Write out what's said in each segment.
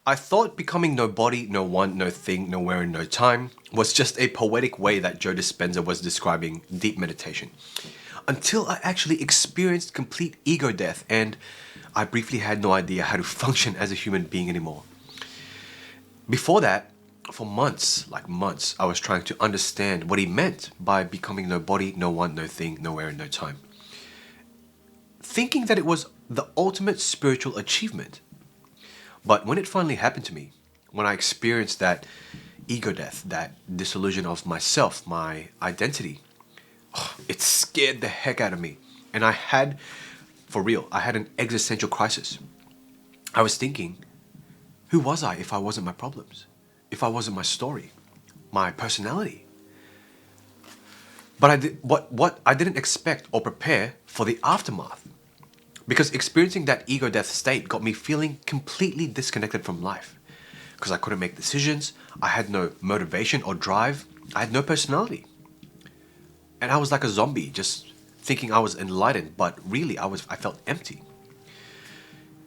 I thought becoming no body, no one, no thing, nowhere, and no time was just a poetic way that Joe Dispenza was describing deep meditation. Until I actually experienced complete ego death and I briefly had no idea how to function as a human being anymore. Before that, for months, like months, I was trying to understand what he meant by becoming no body, no one, no thing, nowhere, and no time. Thinking that it was the ultimate spiritual achievement. But when it finally happened to me, when I experienced that ego death, that disillusion of myself, my identity, it scared the heck out of me. And I had, for real, I had an existential crisis. I was thinking, who was I if I wasn't my problems? If I wasn't my story, my personality? But what I didn't expect or prepare for the aftermath. Because experiencing that ego death state got me feeling completely disconnected from life. Because I couldn't make decisions, I had no motivation or drive, I had no personality. And I was like a zombie, just thinking I was enlightened, but really I felt empty.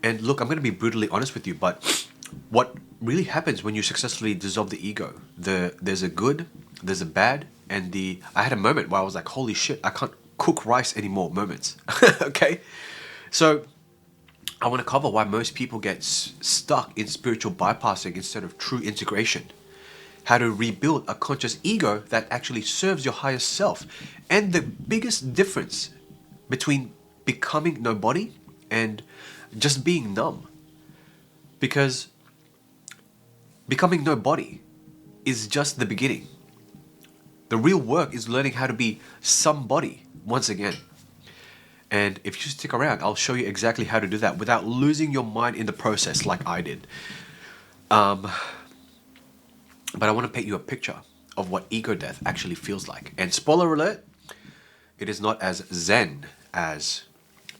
And look, I'm going to be brutally honest with you, but what really happens when you successfully dissolve the ego, there's a good, there's a bad, and I had a moment where I was like, holy shit, I can't cook rice anymore moments. Okay? So I want to cover why most people get stuck in spiritual bypassing instead of true integration. How to rebuild a conscious ego that actually serves your higher self. And the biggest difference between becoming nobody and just being numb. Because becoming nobody is just the beginning. The real work is learning how to be somebody once again. And if you stick around, I'll show you exactly how to do that without losing your mind in the process like I did. But I want to paint you a picture of what ego death actually feels like. And spoiler alert, it is not as zen as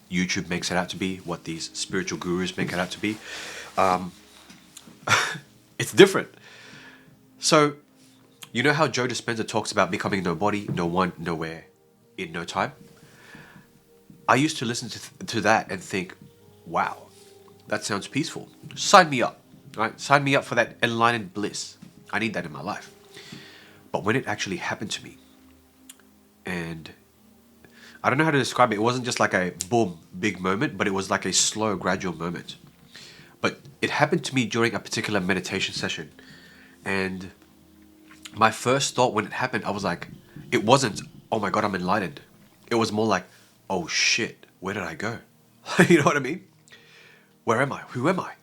YouTube makes it out to be, what these spiritual gurus make it out to be. It's different. So, you know how Joe Dispenza talks about becoming nobody, no one, nowhere, in no time? I used to listen to that and think, wow, that sounds peaceful. Sign me up, right? Sign me up for that enlightened bliss. I need that in my life. But when it actually happened to me, and I don't know how to describe it. It wasn't just like a boom, big moment, but it was like a slow, gradual moment. But it happened to me during a particular meditation session. And my first thought when it happened, I was like, it wasn't, oh my God, I'm enlightened. It was more like, oh shit, where did I go? You know what I mean? Where am I? Who am I?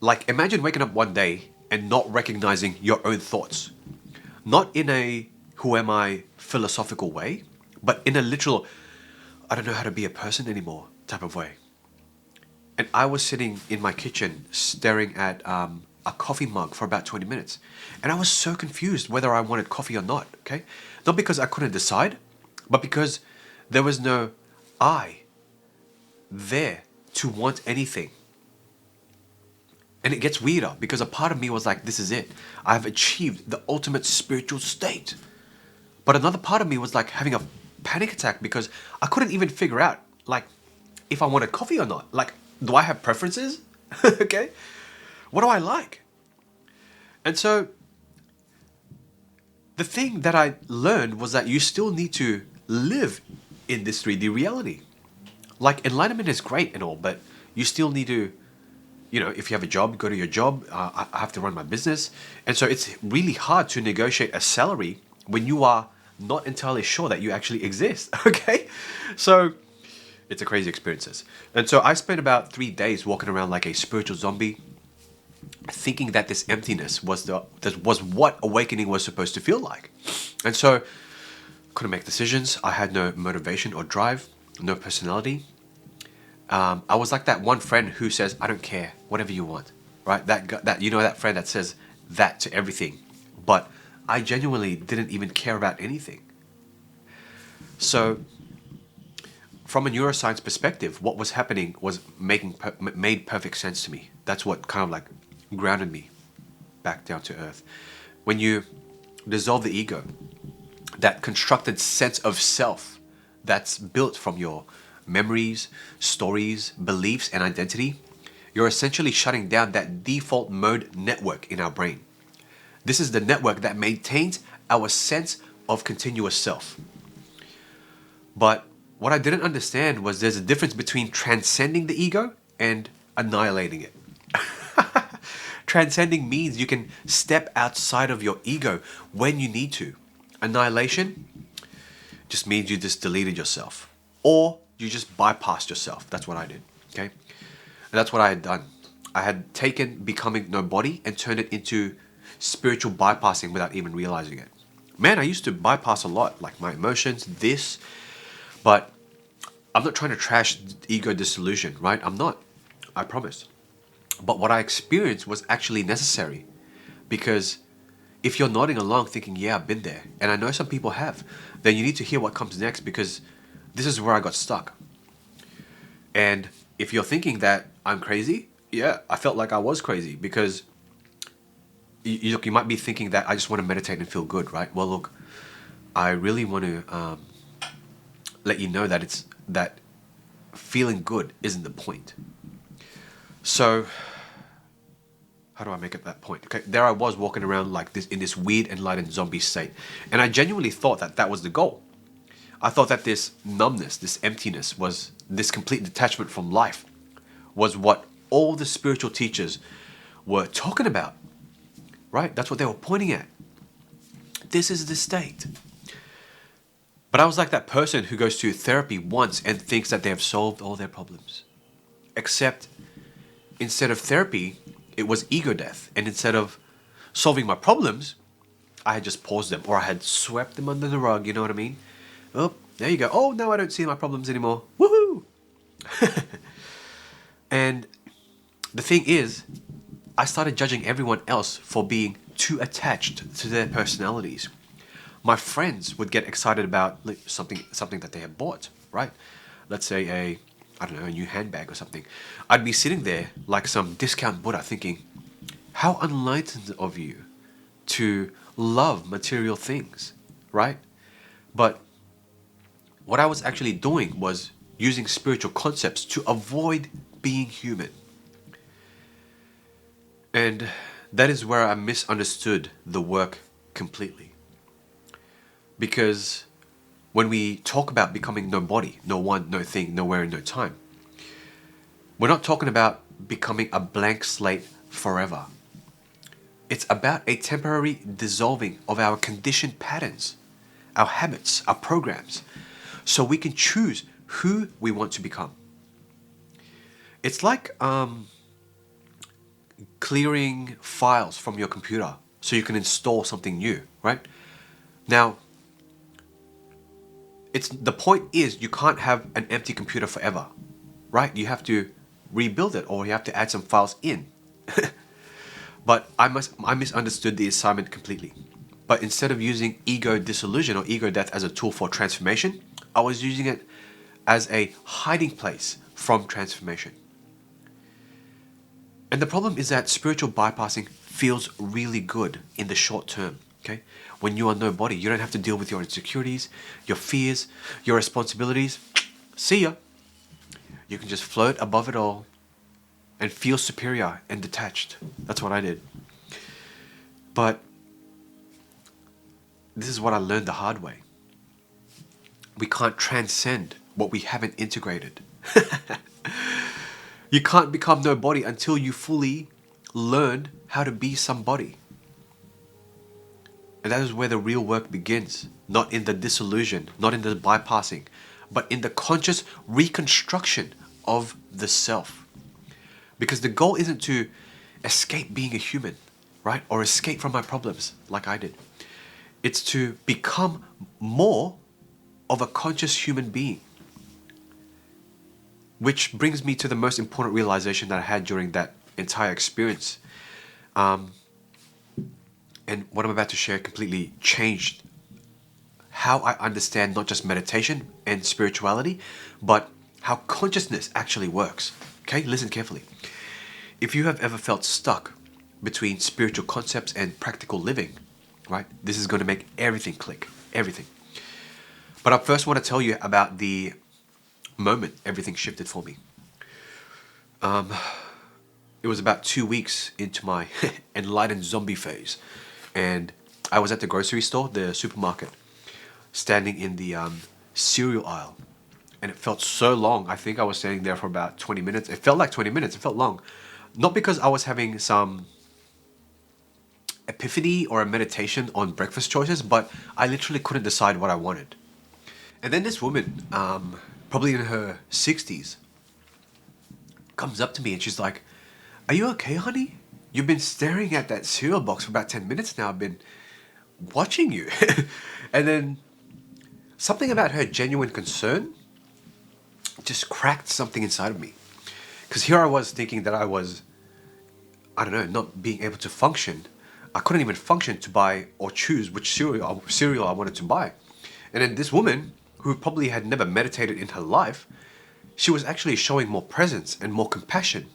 Like, imagine waking up one day and not recognizing your own thoughts. Not in a who am I philosophical way, but in a literal, I don't know how to be a person anymore type of way. And I was sitting in my kitchen staring at a coffee mug for about 20 minutes. And I was so confused whether I wanted coffee or not, okay? Not because I couldn't decide, but because there was no I there to want anything. And it gets weirder because a part of me was like, this is it. I've achieved the ultimate spiritual state. But another part of me was like having a panic attack because I couldn't even figure out, like, if I wanted coffee or not. Like, do I have preferences? Okay? What do I like? And so, the thing that I learned was that you still need to live in this 3D reality. Like, enlightenment is great and all, but you still need to, if you have a job, go to your job. I have to run my business. And so it's really hard to negotiate a salary when you are not entirely sure that you actually exist, okay? So it's a crazy experience. And so I spent about 3 days walking around like a spiritual zombie, thinking that this emptiness was what awakening was supposed to feel like. And so couldn't make decisions. I had no motivation or drive, no personality. I was like that one friend who says, I don't care, whatever you want, right? That friend that says that to everything. But I genuinely didn't even care about anything. So from a neuroscience perspective, what was happening was made perfect sense to me. That's what kind of like grounded me back down to earth. When you dissolve the ego, that constructed sense of self that's built from your memories, stories, beliefs, and identity, you're essentially shutting down that default mode network in our brain. This is the network that maintains our sense of continuous self. But what I didn't understand was there's a difference between transcending the ego and annihilating it. Transcending means you can step outside of your ego when you need to. Annihilation just means you just deleted yourself, or you just bypassed yourself. That's what I did. Okay, and that's what I had done. I had taken becoming nobody and turned it into spiritual bypassing without even realizing it. Man, I used to bypass a lot, like my emotions, this, but I'm not trying to trash ego dissolution, right? I'm not. I promise. But what I experienced was actually necessary, because if you're nodding along thinking, yeah, I've been there, and I know some people have, then you need to hear what comes next, because this is where I got stuck. And if you're thinking that I'm crazy, yeah, I felt like I was crazy, because you might be thinking that I just want to meditate and feel good, right? Well, look, I really want to let you know that feeling good isn't the point. So, how do I make it that point? Okay, there I was walking around like this in this weird enlightened zombie state, and I genuinely thought that that was the goal. I thought that this numbness, this emptiness, was this complete detachment from life, was what all the spiritual teachers were talking about, right? That's what they were pointing at. This is the state. But I was like that person who goes to therapy once and thinks that they have solved all their problems. Except instead of therapy, it was ego death. And instead of solving my problems, I had just paused them, or I had swept them under the rug, you know what I mean? Oh, there you go. Oh, now I don't see my problems anymore. Woohoo! And the thing is, I started judging everyone else for being too attached to their personalities. My friends would get excited about like, something that they had bought, right? Let's say I don't know, a new handbag or something. I'd be sitting there like some discount Buddha thinking, how enlightened of you to love material things, right? But what I was actually doing was using spiritual concepts to avoid being human. And that is where I misunderstood the work completely. Because when we talk about becoming nobody, no one, no thing, nowhere, and no time, we're not talking about becoming a blank slate forever. It's about a temporary dissolving of our conditioned patterns, our habits, our programs, so we can choose who we want to become. It's like clearing files from your computer so you can install something new, right? Now, the point is you can't have an empty computer forever, right? You have to rebuild it, or you have to add some files in. But I misunderstood the assignment completely. But instead of using ego dissolution or ego death as a tool for transformation, I was using it as a hiding place from transformation. And the problem is that spiritual bypassing feels really good in the short term, okay? When you are nobody, you don't have to deal with your insecurities, your fears, your responsibilities. See ya. You can just float above it all and feel superior and detached. That's what I did. But this is what I learned the hard way. We can't transcend what we haven't integrated. You can't become nobody until you fully learn how to be somebody. And that is where the real work begins. Not in the dissolution, not in the bypassing, but in the conscious reconstruction of the self. Because the goal isn't to escape being a human, right? Or escape from my problems like I did. It's to become more of a conscious human being. Which brings me to the most important realization that I had during that entire experience. And what I'm about to share completely changed how I understand not just meditation and spirituality, but how consciousness actually works. Okay, listen carefully. If you have ever felt stuck between spiritual concepts and practical living, right, this is going to make everything click, everything. But I first want to tell you about the moment everything shifted for me. it was about 2 weeks into my enlightened zombie phase, and I was at the grocery store, the supermarket, standing in the cereal aisle, and it felt so long. I think I was standing there for about 20 minutes. It felt like 20 minutes. It felt long, not because I was having some epiphany or a meditation on breakfast choices, but I literally couldn't decide what I wanted. And then this woman, probably in her 60s, comes up to me and she's like, "Are you okay, honey? You've been staring at that cereal box for about 10 minutes now. I've been watching you." And then something about her genuine concern just cracked something inside of me. Because here I was thinking that I was, I don't know, not being able to function. I couldn't even function to buy or choose which cereal I wanted to buy. And then this woman, who probably had never meditated in her life, she was actually showing more presence and more compassion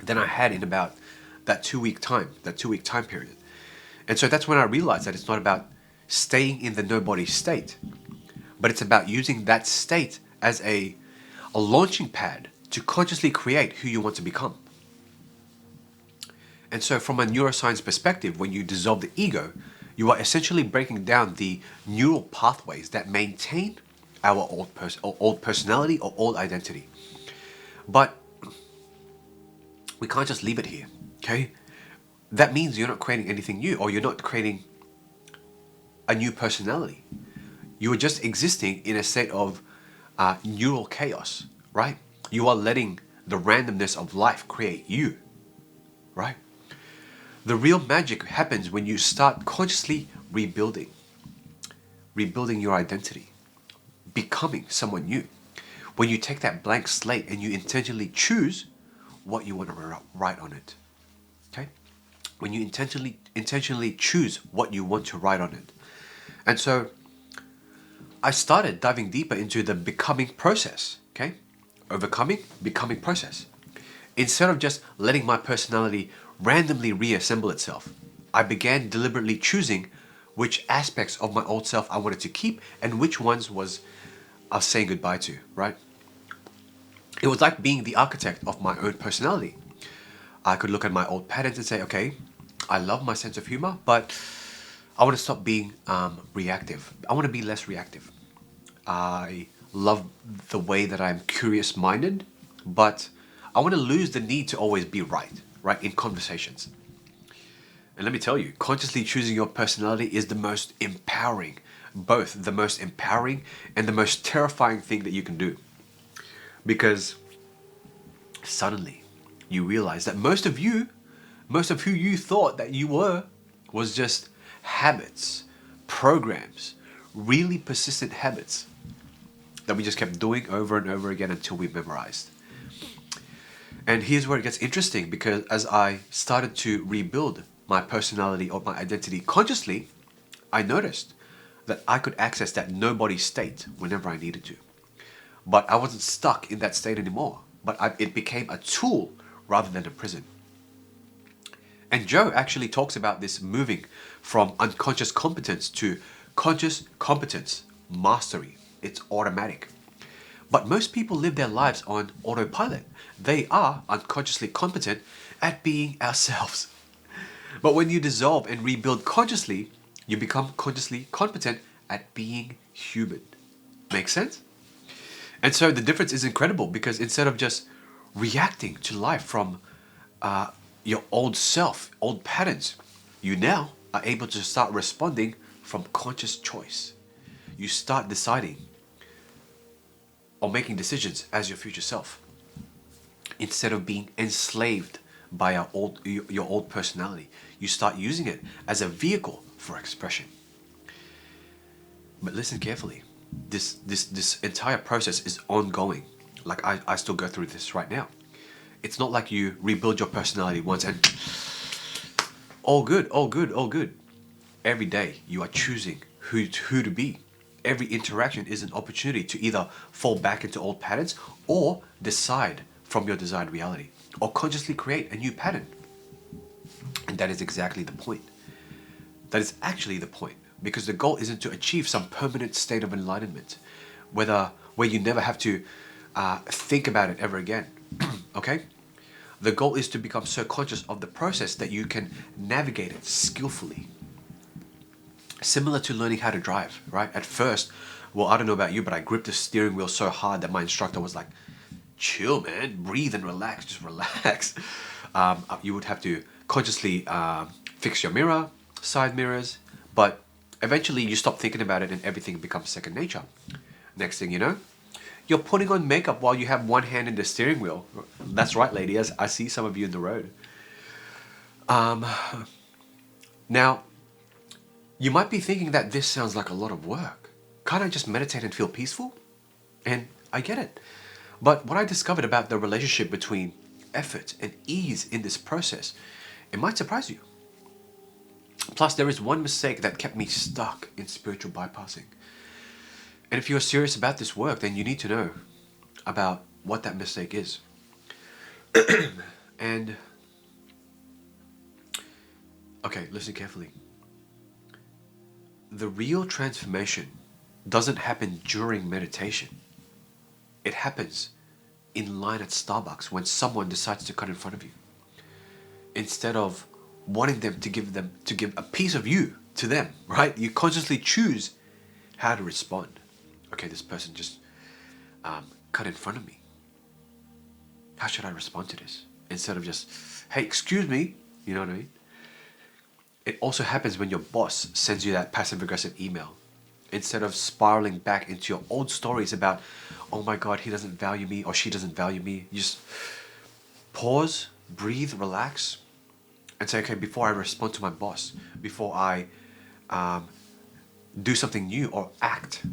than I had in about that 2 week time period. And so that's when I realized that it's not about staying in the nobody state, but it's about using that state as a launching pad to consciously create who you want to become. And so from a neuroscience perspective, when you dissolve the ego, you are essentially breaking down the neural pathways that maintain our old personality or old identity. But we can't just leave it here, okay? That means you're not creating anything new, or you're not creating a new personality. You are just existing in a state of neural chaos, right? You are letting the randomness of life create you, right? The real magic happens when you start consciously rebuilding your identity, becoming someone new. When you take that blank slate and you intentionally choose what you want to write on it, okay? When you intentionally choose what you want to write on it. And so I started diving deeper into the becoming process, okay? Overcoming, becoming process. Instead of just letting my personality randomly reassemble itself, I began deliberately choosing which aspects of my old self I wanted to keep and which ones I was saying goodbye to, right? It was like being the architect of my own personality. I could look at my old patterns and say, okay, I love my sense of humor, but I want to stop being reactive. I want to be less reactive. I love the way that I'm curious-minded, but I want to lose the need to always be right in conversations. And let me tell you, consciously choosing your personality is the most empowering, both the most empowering and the most terrifying thing that you can do. Because suddenly you realize that most of who you thought that you were was just habits, programs, really persistent habits that we just kept doing over and over again until we memorized. And here's where it gets interesting, because as I started to rebuild my personality or my identity consciously, I noticed that I could access that nobody state whenever I needed to. But I wasn't stuck in that state anymore, but it became a tool rather than a prison. And Joe actually talks about this moving from unconscious competence to conscious competence, mastery. It's automatic. But most people live their lives on autopilot. They are unconsciously competent at being ourselves. But when you dissolve and rebuild consciously, you become consciously competent at being human. Make sense? And so the difference is incredible, because instead of just reacting to life from your old self, old patterns, you now are able to start responding from conscious choice. You start deciding or making decisions as your future self, instead of being enslaved by your old personality. You start using it as a vehicle for expression. But listen carefully. This entire process is ongoing. Like I still go through this right now. It's not like you rebuild your personality once and all good, all good, all good. Every day you are choosing who to be. Every interaction is an opportunity to either fall back into old patterns or decide from your desired reality, or consciously create a new pattern. And that is exactly the point. That is actually the point, because the goal isn't to achieve some permanent state of enlightenment, where you never have to think about it ever again. Okay? The goal is to become so conscious of the process that you can navigate it skillfully. Similar to learning how to drive, right? At first, well, I don't know about you, but I gripped the steering wheel so hard that my instructor was like, chill, man, breathe and relax, just relax. You would have to consciously fix your mirror, side mirrors, but eventually you stop thinking about it and everything becomes second nature. Next thing you know, you're putting on makeup while you have one hand in the steering wheel. That's right, lady, as I see some of you in the road. Now, you might be thinking that this sounds like a lot of work. Can't I just meditate and feel peaceful? And I get it. But what I discovered about the relationship between effort and ease in this process, it might surprise you. Plus, there is one mistake that kept me stuck in spiritual bypassing. And if you're serious about this work, then you need to know about what that mistake is. And, okay, listen carefully. The real transformation doesn't happen during meditation. It happens in line at Starbucks when someone decides to cut in front of you. Instead of wanting them to give a piece of you to them, right? You consciously choose how to respond. Okay, this person just cut in front of me. How should I respond to this? Instead of just, hey, excuse me, you know what I mean? It also happens when your boss sends you that passive-aggressive email. Instead of spiraling back into your old stories about, oh my God, he doesn't value me or she doesn't value me, you just pause, breathe, relax, and say, okay, before I respond to my boss, before I do something new or act,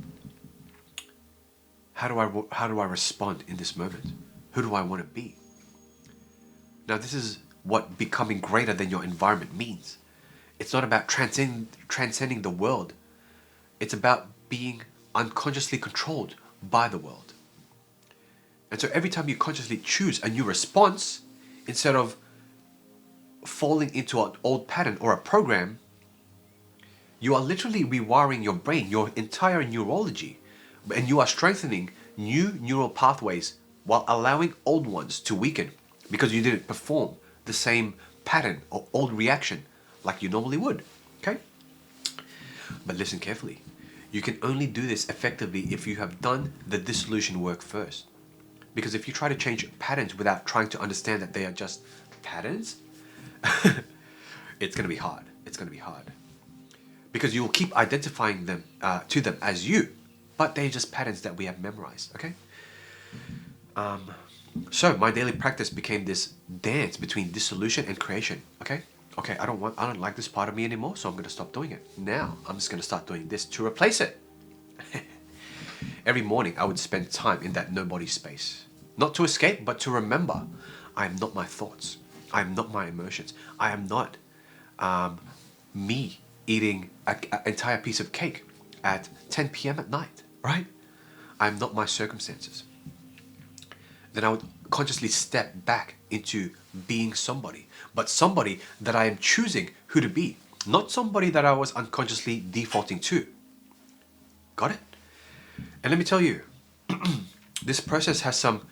how do I respond in this moment? Who do I want to be? Now, this is what becoming greater than your environment means. It's not about transcending the world. It's about being unconsciously controlled by the world. And so every time you consciously choose a new response, instead of falling into an old pattern or a program, you are literally rewiring your brain, your entire neurology, and you are strengthening new neural pathways while allowing old ones to weaken because you didn't perform the same pattern or old reaction like you normally would, okay? But listen carefully. You can only do this effectively if you have done the dissolution work first. Because if you try to change patterns without trying to understand that they are just patterns, it's going to be hard. It's going to be hard. Because you will keep identifying them to them as you, but they're just patterns that we have memorized, okay? So my daily practice became this dance between dissolution and creation, okay? Okay, I don't like this part of me anymore, so I'm going to stop doing it. Now, I'm just going to start doing this to replace it. Every morning, I would spend time in that nobody space. Not to escape, but to remember, I am not my thoughts. I am not my emotions. I am not me eating an entire piece of cake at 10 p.m. at night, right? I am not my circumstances. Then I would consciously step back into being somebody, but somebody that I am choosing who to be, not somebody that I was unconsciously defaulting to. Got it? And let me tell you, this process has some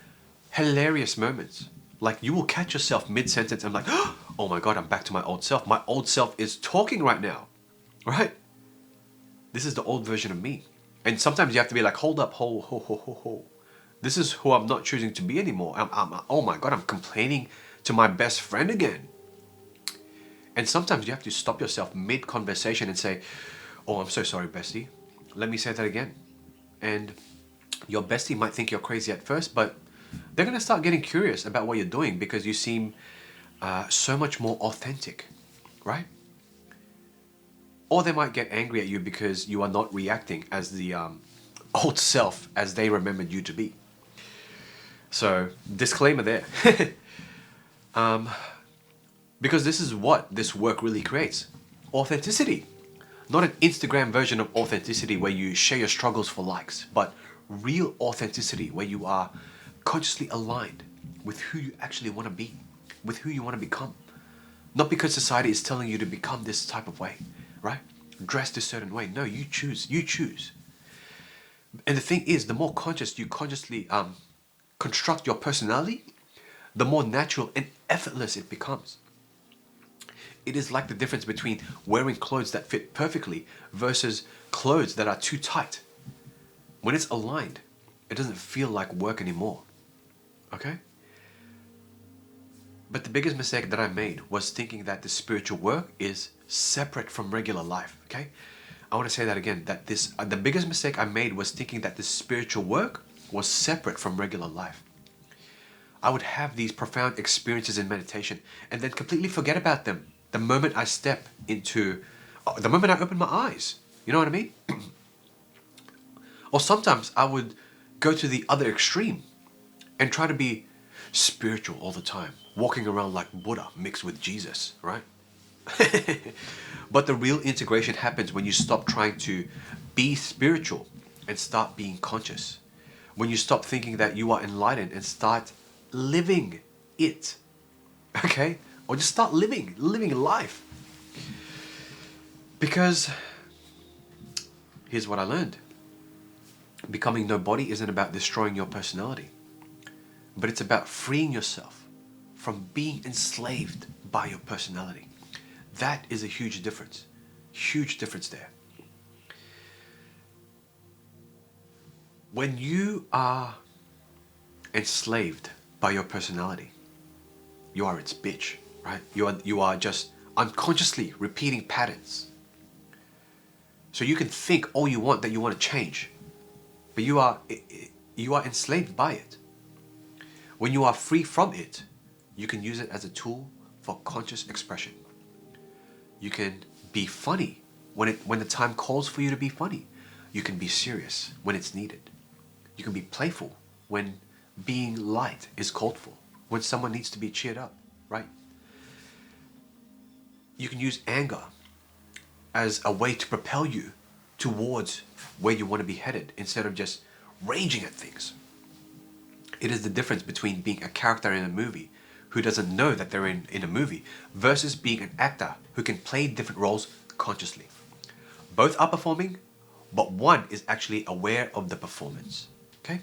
hilarious moments. Like you will catch yourself mid-sentence and like, oh my God, I'm back to my old self. My old self is talking right now, right? This is the old version of me. And sometimes you have to be like, hold up, ho. This is who I'm not choosing to be anymore. Oh my God, I'm complaining to my best friend again. And sometimes you have to stop yourself mid-conversation and say, oh, I'm so sorry, bestie. Let me say that again. And your bestie might think you're crazy at first, but they're going to start getting curious about what you're doing because you seem so much more authentic, right? Or they might get angry at you because you are not reacting as the old self as they remembered you to be. So, disclaimer there. Because this is what this work really creates. Authenticity. Not an Instagram version of authenticity where you share your struggles for likes, but real authenticity where you are consciously aligned with who you actually want to be, with who you want to become. Not because society is telling you to become this type of way, right? Dress this certain way. No, you choose. You choose. And the thing is, the more conscious you consciously construct your personality, the more natural and effortless it becomes. It is like the difference between wearing clothes that fit perfectly versus clothes that are too tight. When it's aligned, it doesn't feel like work anymore. Okay? But the biggest mistake that I made was thinking that the spiritual work is separate from regular life. Okay? I want to say that again, that the biggest mistake I made was thinking that the spiritual work was separate from regular life. I would have these profound experiences in meditation and then completely forget about them the moment I step into, the moment I open my eyes. You know what I mean? Or sometimes I would go to the other extreme and try to be spiritual all the time, walking around like Buddha mixed with Jesus, right? But the real integration happens when you stop trying to be spiritual and start being conscious. When you stop thinking that you are enlightened and start living it. Okay? Or just start living life. Because here's what I learned. Becoming nobody isn't about destroying your personality, but it's about freeing yourself from being enslaved by your personality. That is a huge difference. Huge difference there. When you are enslaved by your personality, you are its bitch, right? You are just unconsciously repeating patterns. So you can think all you want that you want to change, but you are enslaved by it. When you are free from it, you can use it as a tool for conscious expression. You can be funny when the time calls for you to be funny. You can be serious when it's needed. You can be playful when being light is called for, when someone needs to be cheered up, right? You can use anger as a way to propel you towards where you want to be headed instead of just raging at things. It is the difference between being a character in a movie who doesn't know that they're in a movie versus being an actor who can play different roles consciously. Both are performing, but one is actually aware of the performance. Okay?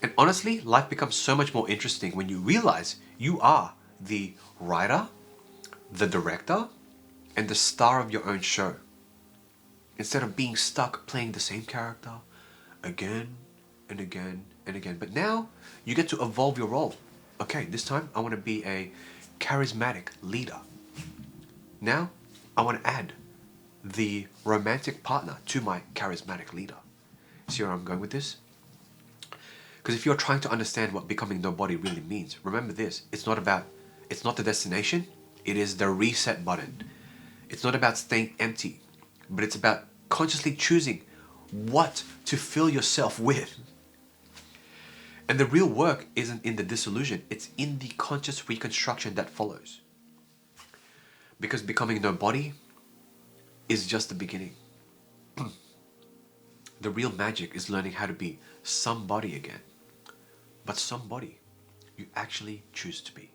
And honestly, life becomes so much more interesting when you realize you are the writer, the director, and the star of your own show. Instead of being stuck playing the same character again and again and again. But now you get to evolve your role. Okay, this time I want to be a charismatic leader. Now I want to add the romantic partner to my charismatic leader. See where I'm going with this? Because if you're trying to understand what becoming nobody really means, remember this, it's not the destination, it is the reset button. It's not about staying empty, but it's about consciously choosing what to fill yourself with. And the real work isn't in the disillusion, it's in the conscious reconstruction that follows. Because becoming nobody is just the beginning. The real magic is learning how to be somebody again. But somebody you actually choose to be.